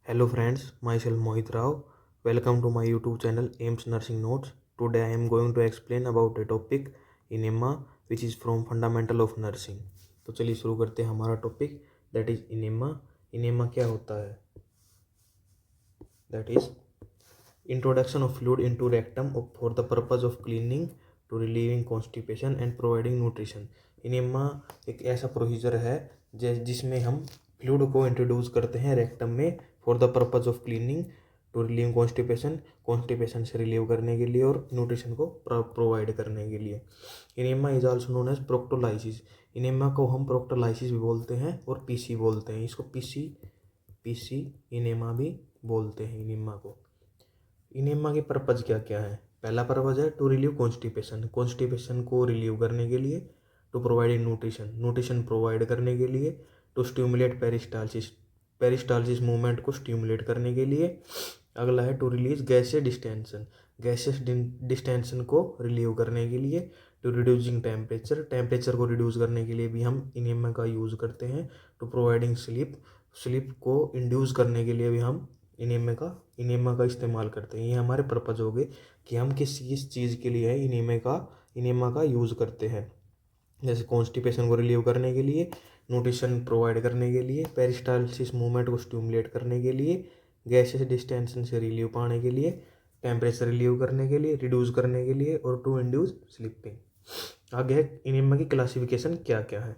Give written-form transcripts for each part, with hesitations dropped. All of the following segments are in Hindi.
Hello friends, myself Mohit Rao. Welcome to my YouTube channel AIMS Nursing Notes. Today I am going to explain about a topic enema which is from fundamental of nursing. तो चलिए शुरू करते हैं हमारा topic that is enema. Enema क्या होता है? That is introduction of fluid into rectum for the purpose of cleaning to relieving constipation and providing nutrition. Enema एक ऐसा प्रोसीजर है जिसमें हम फ्लूइड को इंट्रोड्यूस करते हैं रेक्टम में for the purpose of cleaning to relieve constipation से रिलीव करने के लिए और न्यूट्रिशन को प्रोवाइड करने के लिए। Enema is also known as proctoclysis. Enema को हम प्रोक्टोलाइसिस भी बोलते हैं और पीसी बोलते हैं। इसको पीसी इनेमा भी बोलते हैं इनेमा को। इनेमा के पर्पज क्या क्या है? पहला पर्पज है टू रिलीव कॉन्स्टिपेशन को रिलीव करने के लिए, टू प्रोवाइड न्यूट्रिशन प्रोवाइड करने के लिए, टू स्टिमुलेट पेरिस्टालसिस मूवमेंट को स्टिमुलेट करने के लिए। अगला है टू रिलीज गैसेस डिस्टेंशन को रिलीव करने के लिए, टू रिड्यूसिंग टेम्परेचर को रिड्यूस करने के लिए भी हम इनेमा का यूज़ करते हैं, टू प्रोवाइडिंग स्लीप को इंड्यूस करने के लिए भी हम इनेमा का इस्तेमाल करते हैं। ये हमारे पर्पज हो गए कि हम किस चीज़ के लिए इनेमा का यूज़ करते हैं। जैसे कॉन्स्टिपेशन को रिलीव करने के लिए, न्यूट्रिशन प्रोवाइड करने के लिए, पेरिस्टालसिस मूवमेंट को स्टिमुलेट करने के लिए, गैसेस डिस्टेंशन से रिलीव पाने के लिए, टेम्परेचर रिलीव करने के लिए, रिड्यूस करने के लिए और टू इंड्यूस स्लीपिंग। आगे है इनेमा की क्लासिफिकेशन क्या क्या है।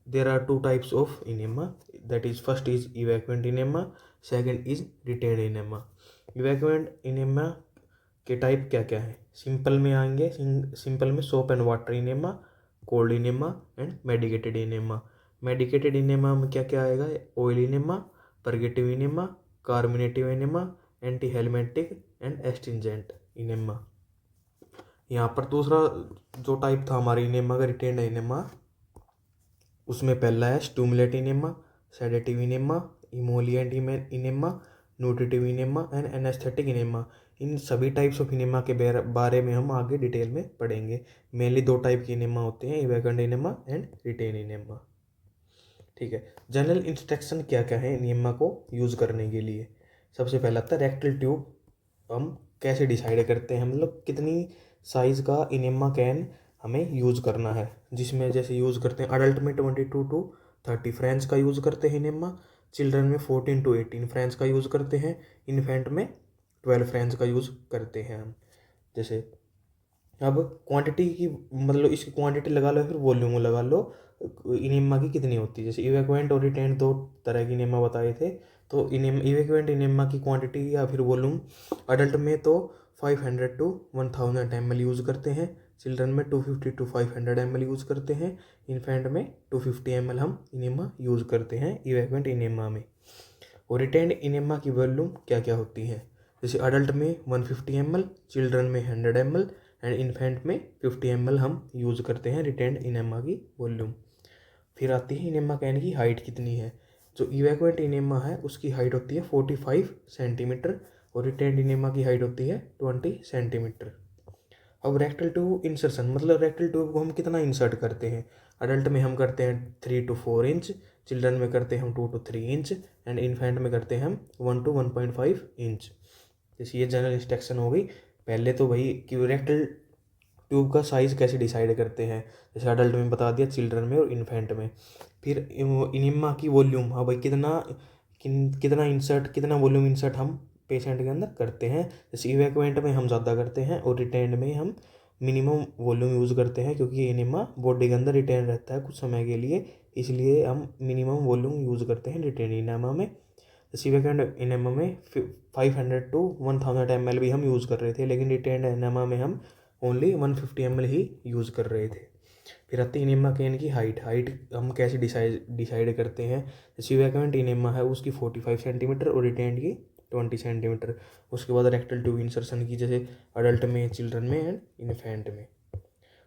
There are two types of enema, that is first is evacuant enema, second is retained enema. Evacuant enema के टाइप क्या क्या है? सिंपल में आएंगे, सिंपल में soap and water enema, cold enema and medicated enema. Medicated enema में क्या क्या आएगा? Oil enema, purgative enema, carminative enema, anthelmintic and astringent enema. यहाँ पर दूसरा जो टाइप था हमारे इनेमा का, रिटेन्ड इनेमा, उसमें पहला है stimulant enema, sedative enema, emollient enema, nutritive enema and anaesthetic enema. इन सभी टाइप्स ऑफ इनेमा के बारे में हम आगे डिटेल में पढ़ेंगे। मेनली दो टाइप की इनेमा होते हैं, evacuant enema and retain enema. ठीक है, जनरल इंस्ट्रक्शन क्या क्या है इनेमा को यूज़ करने के लिए? सबसे पहला था रेक्टल ट्यूब। हम कैसे डिसाइड करते हैं, मतलब कितनी साइज़ का इनेमा कैन हमें यूज़ करना है, जिसमें जैसे यूज़ करते हैं अडल्ट में 22 to 30 फ्रेंच का यूज़ करते हैं इनेमा, चिल्ड्रन में 14 to 18 फ्रेंच का यूज़ करते हैं, इन्फेंट में 12 फ्रेंच का यूज़ करते हैं हम। जैसे अब क्वांटिटी की, मतलब इसकी क्वांटिटी लगा लो, फिर वॉल्यूम लगा लो इनेमा की कितनी होती है। जैसे इवैक्यूएंट और रिटेंड दो तरह की इनेमा बताए थे, तो इवैक्यूएंट इनेमा की क्वांटिटी या फिर वॉल्यूम अडल्ट में तो 500 to 1000 ml यूज़ करते हैं, चिल्ड्रन में 250 to 500 ml यूज़ करते हैं, इन्फेंट में 250 ml हम इनेमा यूज़ करते हैं इवैक्यूएंट इनेमा में। और रिटेंड इनेमा की वॉल्यूम क्या क्या होती है? जैसे अडल्ट में 150 ml, चिल्ड्रन में 100 ml एंड इन्फेंट में 50 ml हम यूज़ करते हैं रिटेंड इनेमा की वॉल्यूम। फिर आती है इनेमा कैन की हाइट कितनी है। जो इवैक्यूएंट इनेमा है उसकी हाइट होती है 45 सेंटीमीटर और रिटेंड इनेमा की हाइट होती है 20 सेंटीमीटर। अब रेक्टल ट्यूब इंसर्शन, मतलब रेक्टल ट्यूब को हम कितना इंसर्ट करते हैं। अडल्ट में हम करते हैं 3 to 4 इंच, चिल्ड्रन में करते हैं हम 2 to 3 इंच एंड इन्फेंट में करते हैं हम 1 to 1.5 इंच। जैसे ये जनरल इंस्ट्रक्शन हो गई। पहले तो भाई कि रेक्टल ट्यूब का साइज़ कैसे डिसाइड करते हैं, जैसे अडल्ट में बता दिया, चिल्ड्रन में और इन्फेंट में। फिर इनिमा की वॉल्यूम, हाँ भाई कितना वॉल्यूम इंसर्ट हम पेशेंट के अंदर करते हैं। जैसे इवैक्यूएंट में हम ज़्यादा करते हैं और रिटेंड में हम मिनिमम वॉल्यूम यूज़ करते हैं, क्योंकि ये इनिमा बॉडी के अंदर रिटेन रहता है कुछ समय के लिए, इसलिए हम मिनिमम वॉल्यूम यूज़ करते हैं रिटेन इनेमा में। जैसे इवैक्यूएंट इनेमा में 500 to 1000 ml भी हम यूज़ कर रहे थे, लेकिन रिटेन इनेमा में हम ओनली 150 ml ही यूज़ कर रहे थे। फिर आती है इनेमा कैन की हाइट हम कैसे डिसाइड करते हैं। जैसे इवैक्यूएंट इनेमा है उसकी 45 सेंटीमीटर और रिटेंड की 20 सेंटीमीटर। उसके बाद रेक्टल ट्यूब इंसर्शन की, जैसे अडल्ट में, चिल्ड्रन में एंड इन्फेंट में।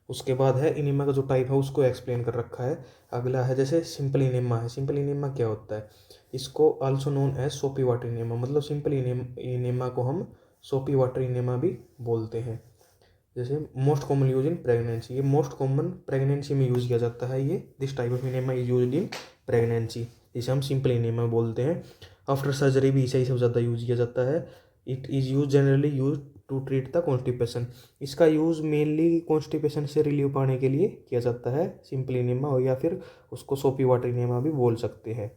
उसके बाद है इनेमा का जो टाइप है उसको एक्सप्लेन कर रखा है। अगला है जैसे सिंपल इनेमा है। सिंपल इनेमा क्या होता है? इसको आल्सो नोन एज सोपी वाटर इनेमा, मतलब सिंपल इनेमा को हम सोपी वाटर इनेमा भी बोलते हैं। जैसे most common use in pregnancy, ये मोस्ट कॉमन प्रेगनेंसी में यूज़ किया जाता है। ये this type of enema is use in pregnancy, जिसे हम सिंपल इनेमा बोलते हैं। आफ्टर सर्जरी भी इसे ही सबसे ज़्यादा यूज़ किया जाता है। It is use generally use to treat the constipation. इसका यूज़ मेनली कॉन्स्टिपेशन से रिलीव पाने के लिए किया जाता है, सिंपल इनेमा हो या फिर उसको सोपी वाटर इनेमा भी बोल सकते हैं।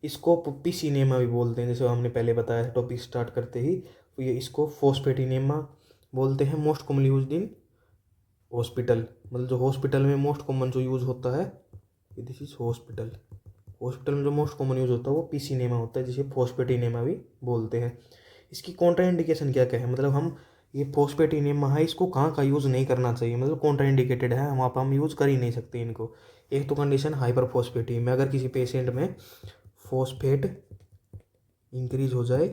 इसको पुप्पीस इनेमा भी बोलते हैं, जैसे हमने पहले बताया टॉपिक स्टार्ट करते ही। तो ये इसको फॉस्फेट इनेमा बोलते हैं। Most commonly used in hospital, मतलब जो हॉस्पिटल में मोस्ट कॉमन जो यूज़ होता है, दिस इज हॉस्पिटल। हॉस्पिटल में जो मोस्ट कॉमन यूज़ होता है वो पीस इनेमा होता है, जिसे फॉस्फेट इनेमा भी बोलते हैं। इसकी कॉन्ट्राइंडिकेशन क्या क्या है, मतलब हम ये फॉस्फेट इनेमा है इसको कहाँ का यूज़ नहीं करना चाहिए, मतलब कॉन्ट्राइंडिकेटेड है, हम यूज़ कर ही नहीं सकते इनको। एक तो कंडीशन हाइपर फॉस्फेटीमिया, अगर किसी पेशेंट में फॉस्फेट इंक्रीज हो जाए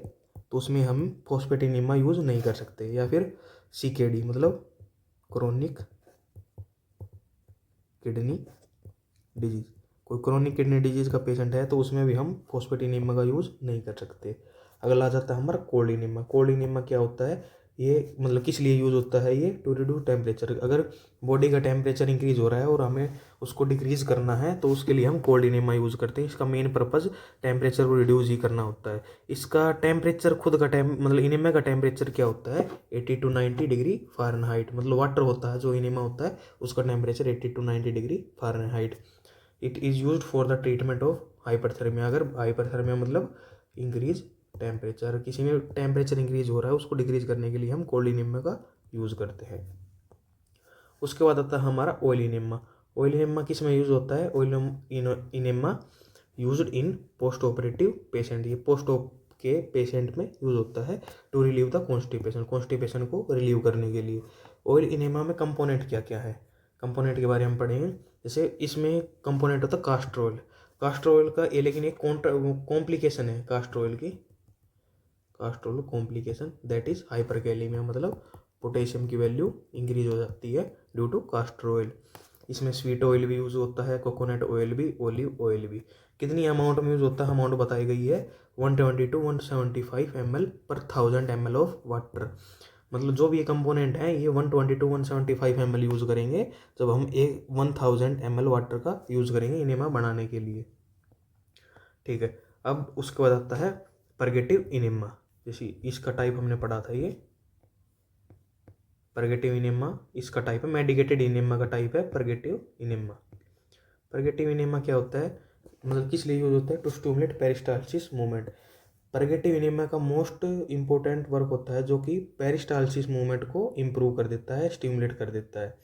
तो उसमें हम फॉस्फेट इनेमा यूज़ नहीं कर सकते। या फिर सीकेडी मतलब क्रोनिक किडनी डिजीज, कोई क्रोनिक किडनी डिजीज का पेशेंट है तो उसमें भी हम फॉस्फेट इनेमा का यूज़ नहीं कर सकते। अगला आ जाता है हमारा कोल्ड इनेमा। कोल्ड इनेमा क्या होता है, ये मतलब किस लिए यूज़ होता है, ये टू रिड्यूस टेम्परेचर। अगर बॉडी का टेम्परेचर इंक्रीज हो रहा है और हमें उसको डिक्रीज करना है तो उसके लिए हम कोल्ड इनेमा यूज़ करते हैं। इसका मेन पर्पज़ टेम्परेचर को रिड्यूस ही करना होता है। इसका टेम्परेचर खुद का मतलब इनेमा का टेम्परेचर क्या होता है, 80 to 90 डिग्री फ़ारेनहाइट। मतलब वाटर होता है जो इनेमा होता है उसका temperature 80 to 90 degree Fahrenheit. It is use for the treatment of hyperthermia. अगर हाइपरथर्मिया मतलब इंक्रीज टेम्परेचर, किसी में टेम्परेचर इंक्रीज हो रहा है उसको डिक्रीज करने के लिए हम कोल्ड इनेमा का यूज़ करते हैं। उसके बाद आता है हमारा ऑयल इनेमा। ऑयल इनेमा किस में यूज़ होता है, oil enema used in post operative patient. ये पोस्ट ऑप के पेशेंट में यूज़ होता है to relieve the constipation, constipation को रिलीव करने के लिए। ऑयल इनेमा में कंपोनेंट क्या क्या है, कंपोनेंट के बारे में पढ़ेंगे। जैसे इसमें कंपोनेंट होता है कास्टर ऑयल। कास्टर ऑयल का ये लेकिन एक कॉम्प्लिकेशन है कास्टर ऑयल की, caster oil complication that is hyperkalaemia, मतलब पोटेशियम की वैल्यू इंक्रीज हो जाती है ड्यू टू कास्टर ऑयल। इसमें स्वीट ऑयल भी यूज़ होता है, कोकोनट ऑयल भी, ओलिव ऑयल भी। कितनी अमाउंट में यूज़ होता है, अमाउंट बताई गई है 120 to 175 ml पर 1000 ml ऑफ वाटर। मतलब जो भी ये कंपोनेंट है ये 120 to 175 ml यूज़ करेंगे जब हम एक 1000 ml वाटर का यूज़ करेंगे इनेमा बनाने के लिए। ठीक है, अब उसके बाद आता है परगेटिव इनेमा। जैसे इसका टाइप हमने पढ़ा था, ये परगेटिव इनेमा इसका टाइप है। मेडिकेटेड इनेमा का टाइप है परगेटिव इनेमा। परगेटिव इनेमा क्या होता है, मतलब किस लिए यूज होता है, to stimulate peristalsis movement. Purgative enema का मोस्ट इंपॉर्टेंट वर्क होता है जो कि पेरिस्टालसिस मूवमेंट को इम्प्रूव कर देता है, स्टिमुलेट कर देता है।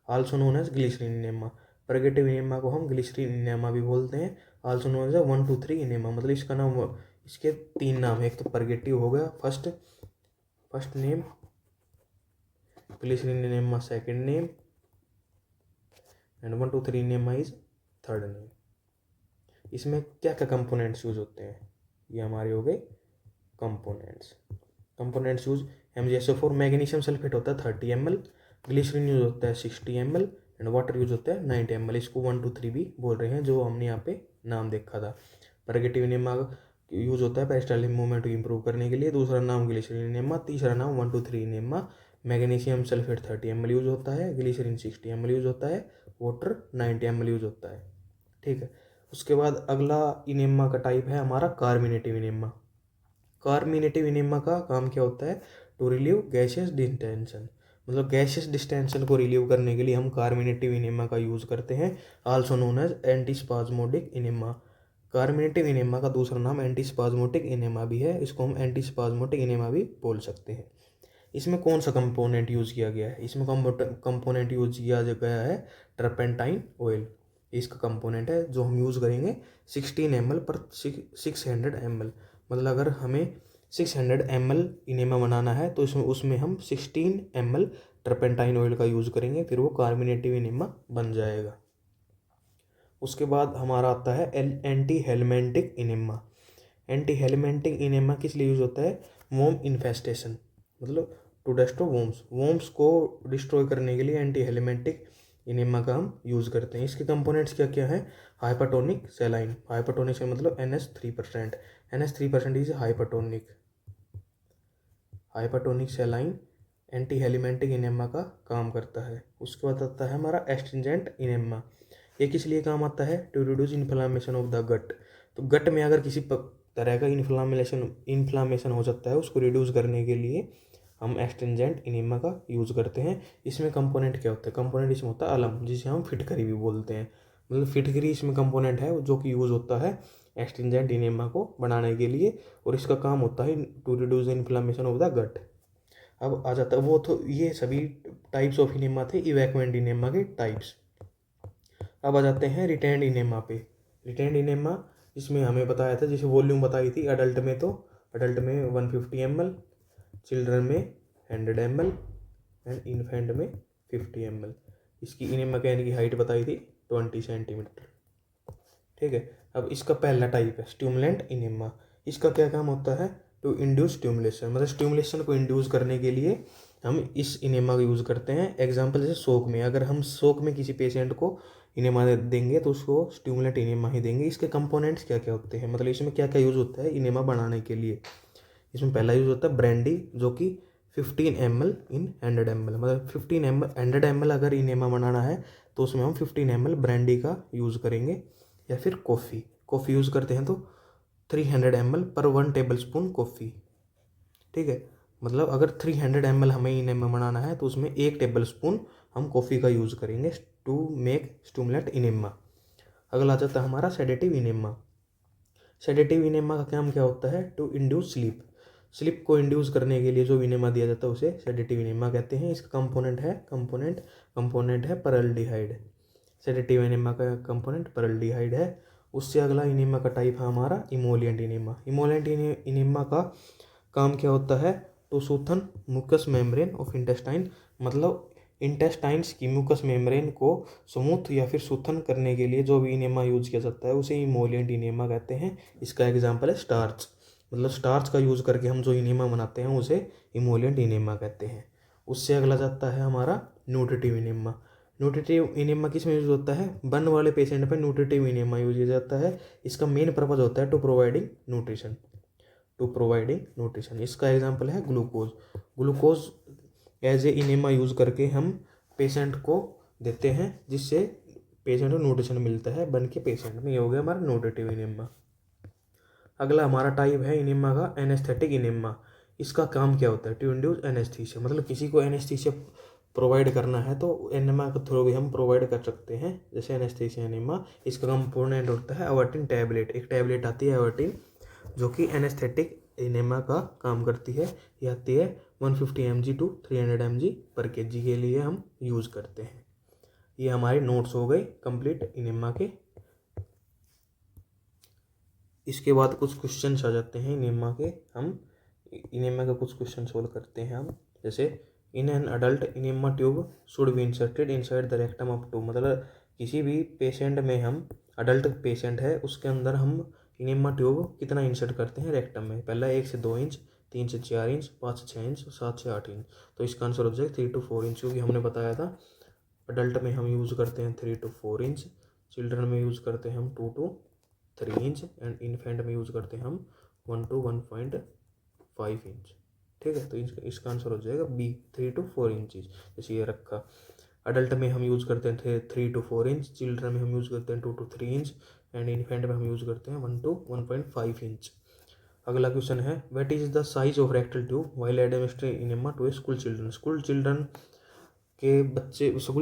Also known as glycerine enema. Purgative enema को हम ग्लिसरीन इनेमा भी बोलते हैं। आल्सो नोन एज 1 2 3 इनेमा, मतलब इसका नाम, इसके 3 नाम है। एक तो परगेटिव हो गया first name, glycerine enema second name, and 1 2 3 enema is third name. इसमें क्या क्या कंपोनेंट्स यूज होते हैं, ये हमारे हो गए components. Components use MgSO4 magnesium sulphate होता है 30 ml, ग्लिसरीन यूज होता है 60 ml, एंड वाटर यूज होता है 90 ml। इसको 1 2 3 भी बोल रहे हैं जो हमने यहाँ पे नाम देखा था। परगेटिव इनेमा यूज होता है पेरिस्टाल्टिक मूवमेंट को इंप्रूव करने के लिए, दूसरा नाम ग्लिसरीन इनेमा, तीसरा नाम 1 2 3 enema. Magnesium sulphate 30 ml use होता है, ग्लिसरीन 60 ml यूज होता है, वाटर 90 ml यूज होता है। ठीक है, उसके बाद अगला इनेमा का टाइप है हमारा कार्मिनेटिव इनेमा। कार्मिनेटिव इनेमा का काम क्या होता है, टू रिलीव गैसियस डिस्टेंशन, मतलब गैसियस डिस्टेंशन को रिलीव करने के लिए हम कार्मिनेटिव इनेमा का यूज़ करते हैं। Also known as antispasmodic enema. Carminative enema का दूसरा नाम एंटीस्पाज्मोटिक इनेमा भी है, इसको हम एंटीस्पाज्मोटिक इनेमा भी बोल सकते हैं। इसमें कौन सा कंपोनेंट यूज़ किया गया है, इसमें कंपोनेंट यूज किया गया है टर्पेंटाइन ऑयल। इसका कंपोनेंट है जो हम यूज़ करेंगे 16 ml पर 600 ml। मतलब अगर हमें 600 ml इनेमा बनाना है तो उसमें हम 16 ml टर्पेंटाइन ऑयल का यूज़ करेंगे, फिर वो कार्मिनेटिव इनेमा बन जाएगा। उसके बाद हमारा आता है एंटी हेलमेंटिक इनेमा। एंटी हेलमेंटिक इनेमा किस लिए यूज़ होता है, वोम इन्फेस्टेशन, मतलब टू डिस्ट्रॉय वोम्स को डिस्ट्रॉय करने के लिए एंटी हेलमेंटिक इनेमा का हम यूज़ करते हैं। इसके कंपोनेंट्स क्या क्या हैं, हाइपरटोनिक सेलाइन, हाइपरटोनिक से मतलब NH3%, NH3% is hypertonic saline anti helminthic enema का काम करता है। उसके बाद आता है हमारा एस्ट्रिंजेंट इनेमा। ये किस लिए काम आता है, to reduce inflammation of the gut. तो गट में अगर किसी तरह का इन्फ्लामेशन हो सकता है, उसको रिड्यूस करने के लिए हम एस्ट्रिंजेंट इनेमा का यूज़ करते हैं। इसमें कंपोनेंट क्या होता है? कंपोनेंट इसमें होता है अलम, जिसे हम फिटकरी भी बोलते हैं। मतलब फिटकरी इसमें कंपोनेंट है जो कि यूज़ होता है एस्ट्रिंजेंट इनेमा को बनाने के लिए, और इसका काम होता है to reduce inflammation of the gut. अब आ जाता है वो, तो ये सभी टाइप्स ऑफ इनेमा थे, इवैक्वेंट इनेमा के टाइप्स। अब आ जाते हैं रिटेंड इनेमा पे। रिटेंड इनेमा इसमें हमें बताया था, जैसे वॉल्यूम बताई थी अडल्ट में, तो अडल्ट में 150 ml, चिल्ड्रन में 100 ml एंड इन्फेंट में 50 ml। इसकी इनेमा कहने की हाइट बताई थी 20 सेंटीमीटर। ठीक है। अब इसका पहला टाइप है स्टिमुलेंट इनेमा। इसका क्या काम होता है? टू इंड्यूस स्टिमुलेशन, मतलब स्टिमुलेशन को इंड्यूस करने के लिए हम इस इनेमा का यूज़ करते हैं। एग्जाम्पल जैसे शोक में, अगर हम शोक में किसी पेशेंट को इनेमा देंगे तो उसको स्टिमुलेंट इनेमा ही देंगे। इसके कंपोनेंट्स क्या क्या होते हैं, मतलब इसमें क्या क्या यूज़ होता है इनेमा बनाने के लिए? इसमें पहला यूज़ होता है ब्रांडी, जो कि 15 ml इन 100 ml, मतलब 15 ml 100 ml अगर इनेमा बनाना है तो उसमें हम 15 ml ब्रांडी का यूज़ करेंगे। या फिर कॉफ़ी यूज़ करते हैं तो 300 ml पर 1 टेबल स्पून कॉफ़ी। ठीक है, मतलब अगर 300 ml हमें इनेमा बनाना है तो उसमें 1 टेबल स्पून हम कॉफ़ी का यूज़ करेंगे टू मेक स्टिमुलेंट इनेमा। अगला आ जाता है हमारा सेडेटिव इनेमा। सेडेटिव इनेमा का काम क्या होता है? To induce sleep. स्लीप को इंड्यूस करने के लिए जो इनेमा दिया जाता है उसे सेडेटिव इनेमा कहते हैं। इसका कंपोनेंट है परल्डिहाइड। सेडेटिव इनेमा का कंपोनेंट परल्डिहाइड है। उससे अगला इनेमा का टाइप है हमारा इमोलिएंट इनेमा। इमोलिएंट इनेमा का काम क्या होता है? To soothen mucous membrane of intestine, मतलब इंटेस्टाइन्स की म्यूकस मेम्ब्रेन को स्मूथ या फिर सूथन करने के लिए जो भी इनेमा यूज किया जाता है उसे इमोलिएंट इनेमा कहते हैं। इसका एग्जांपल है स्टार्च, मतलब स्टार्च का यूज़ करके हम जो इनेमा बनाते हैं उसे इमोलिएंट इनेमा कहते हैं। उससे अगला जाता है हमारा न्यूट्रिटिव इनेमा। न्यूट्रिटिव इनेमा किस में यूज होता है? बर्न वाले पेशेंट पे न्यूट्रिटिव इनेमा यूज किया जाता है। इसका मेन पर्पज होता है टू प्रोवाइडिंग न्यूट्रिशन। इसका एग्जांपल है glucose as a enema use करके हम पेशेंट को देते हैं, जिससे पेशेंट को न्यूट्रिशन मिलता है बन के पेशेंट में। ये हो गया हमारा न्यूट्रिटिव इनेमा। अगला हमारा टाइप है इनेमा का एनेस्थेटिक इनेमा। इसका काम क्या होता है? टू इंड्यूस एनेस्थीसिया, मतलब किसी को एनेस्थीसिया प्रोवाइड करना है तो एनेमा के थ्रू भी हम प्रोवाइड कर सकते हैं, जैसे एनेस्थीसिया एनेमा। इसका कंपोनेंट होता है अवर्टिन टैबलेट। एक टैबलेट आती है अवर्टिन, जो कि एनेस्थेटिक इनेमा का काम करती है। ये आती है 150 mg टू 300 mg पर kg के लिए हम यूज़ करते हैं। ये हमारे नोट्स हो गए कंप्लीट इनेमा के। इसके बाद कुछ क्वेश्चन आ जाते हैं इनेमा के। हम इनेमा के कुछ क्वेश्चन सोल्व करते हैं हम। जैसे in an adult enema tube should be inserted inside the rectum of to, मतलब किसी भी पेशेंट में हम अडल्ट पेशेंट है उसके अंदर हम इनेमा ट्यूब कितना इंसर्ट करते हैं रेक्टम में? पहला 1 से 2 इंच, 3 से 4 इंच, 5 से 6 इंच, 7 से 8 इंच। तो इसका आंसर हो जाएगा 3 to 4 इंच, क्योंकि हमने बताया था अडल्ट में हम यूज़ करते हैं 3 to 4 इंच, चिल्ड्रन में यूज़ करते हैं हम 2 to 3 इंच एंड इन्फेंट में यूज़ करते हैं हम 1 to 1.5 इंच। ठीक है, तो इसका आंसर हो जाएगा बी 3 to 4 इंचज। जैसे ये रखा, अडल्ट में हम यूज़ करते हैं 3 to 4 इंच, चिल्ड्रन में हम यूज़ करते हैं 2 to 3 इंच एंड इन्फेंट में हम यूज़ करते हैं 1 to 1.5 इंच। अगला क्वेश्चन है what is the size of rectal tube while administering enema to a school children. School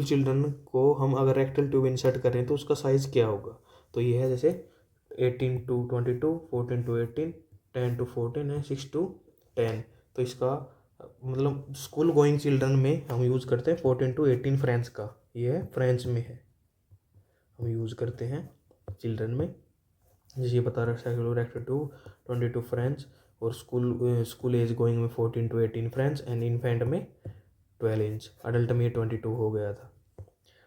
children को हम अगर रेक्टल ट्यूब इंसर्ट करें तो उसका साइज़ क्या होगा? तो ये है जैसे 18 to 22, 14 to 18, 10 to 14 है 6 to 10। तो इसका मतलब स्कूल गोइंग चिल्ड्रन में हम यूज़ करते हैं 14 to 18 फ्रेंच का, ये है फ्रेंच में है हम यूज़ करते हैं चिल्ड्रन में। जैसे ये बता रहा है रेक्टल ट्यूब 22 फ्रेंच, और स्कूल एज गोइंग में 14 to 18 फ्रेंच एंड इन्फेंट में 12 इंच। अडल्ट में 22 हो गया था।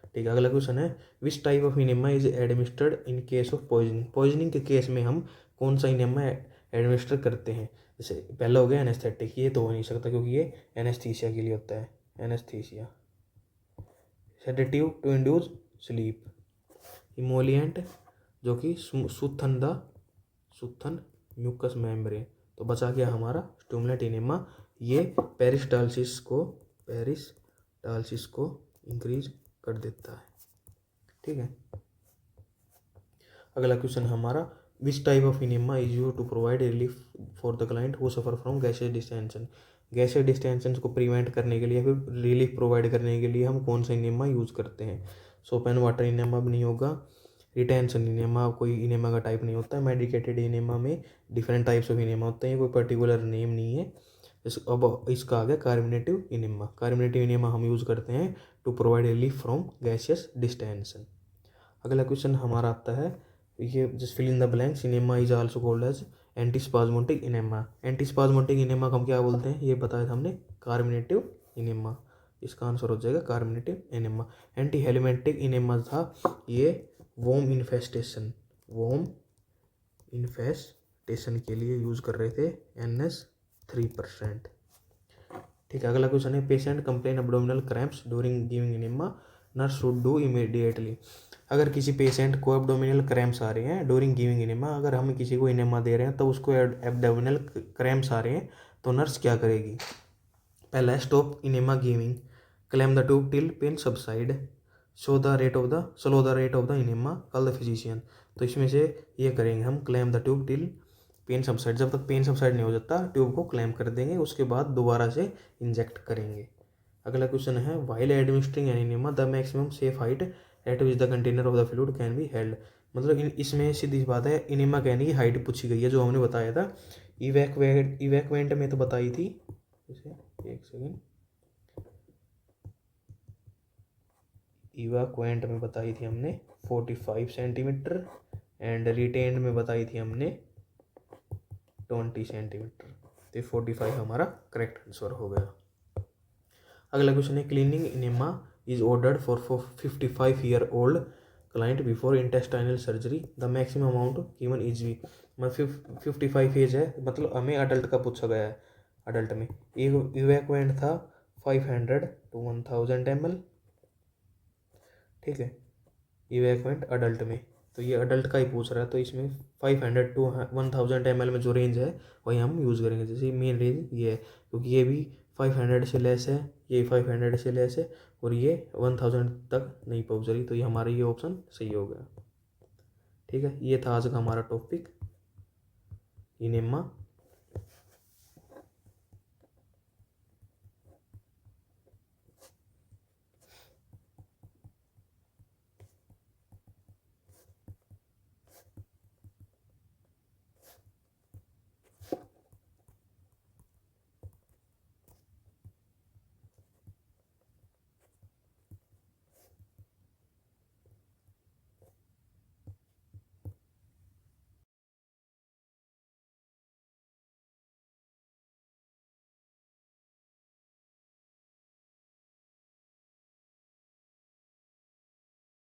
ठीक है, अगला क्वेश्चन है विच type of enema is administered in case of poisoning. Poisoning के केस में हम कौन सा इनेमा एडमिनिस्टर करते हैं? जैसे पहला हो गया एनेस्थेटिक, ये तो हो नहीं सकता क्योंकि ये एनेस्थीसिया के लिए होता है, anaesthesia. Sedative to induce sleep. Emollient जो कि सुथन म्यूकस मेम्ब्रेन। तो बचा गया हमारा स्टिमुलेंट इनेमा। ये पेरिस्टालसिस को इंक्रीज कर देता है। ठीक है, अगला क्वेश्चन हमारा which type of enema is use to provide relief for the client who suffer from gaseous distension. Gaseous distension को प्रिवेंट करने के लिए, फिर रिलीफ प्रोवाइड करने के लिए हम कौन सा इनेमा यूज़ करते हैं। सोप एंड वाटर इनेमा भी नहीं होगा। रिटेंशन इनेमा कोई इनेमा का टाइप नहीं होता है। मेडिकेटेड इनेमा में डिफरेंट टाइप्स ऑफ इनेमा होते हैं, कोई पर्टिकुलर नेम नहीं है। अब इसका आ गया कार्बोनेटिव इनेमा। कार्बोनेटिव इनेमा हम यूज़ करते हैं to provide relief from gaseous distension. अगला क्वेश्चन हमारा आता है, ये just fill in the blanks. Enema is also called as antispasmodic enema. Antispasmodic enema को हम क्या बोलते हैं, ये बताया था हमने, कार्बोनेटिव इनेमा। इसका आंसर हो जाएगा कार्बोनेटिव इनेमा। एंटी हेलमेंटिक इनेमा था ये वोम इन्फेस्टेशन के लिए यूज़ कर रहे थे NS3%। ठीक है, अगला क्वेश्चन है, patient complain abdominal cramps during giving enema, nurse should do immediately. अगर किसी पेशेंट को एब्डोमिनल क्रैम्प्स आ रहे हैं ड्यूरिंग गिविंग इनेमा, अगर हम किसी को इनेमा दे रहे हैं तो उसको एब्डोमिनल क्रैम्प्स आ रहे हैं तो नर्स क्या करेगी। पहला है stop enema giving, clamp the tube till pain subside, slow the rate of the enema, call the physician. तो इसमें से ये करेंगे हम, clamp the tube till pain subside. जब तक पेन सबसाइड नहीं हो जाता ट्यूब को क्लैम कर देंगे, उसके बाद दोबारा से इंजेक्ट करेंगे। अगला क्वेश्चन है, while administering an enema the maximum safe height at which the container of the fluid can be held. मतलब इसमें सीधी बात है, इनेमा कहने की हाइट पूछी गई है जो हमने बताया था। इवैक्वेंट में तो बताई थी, एक सेकेंड, इवैक्वेंट में बताई थी हमने 45 सेंटीमीटर, एंड रिटेन्ड में बताई थी हमने 20 सेंटीमीटर। तो 45 हमारा करेक्ट आंसर हो गया। अगला क्वेश्चन है, cleaning enema is ordered for 55-year-old client before intestinal surgery, the maximum amount given is we. मतलब 55 एज है, मतलब हमें अडल्ट का पूछा गया है। अडल्ट में इवैक्वेंट था 500 to 1000 ml। ठीक है, इवैक्वेंट अडल्ट में, तो ये अडल्ट का ही पूछ रहा है, तो इसमें 500 to 1000 ml में जो रेंज है वही हम यूज़ करेंगे। जैसे मेन रेंज ये है, क्योंकि ये भी 500 से लेस है, ये 500 से लेस है, और ये 1000 तक नहीं पहुँच रही, तो ये हमारा ये ऑप्शन सही हो गया। ठीक है, ये था आज का हमारा टॉपिक इनेमा।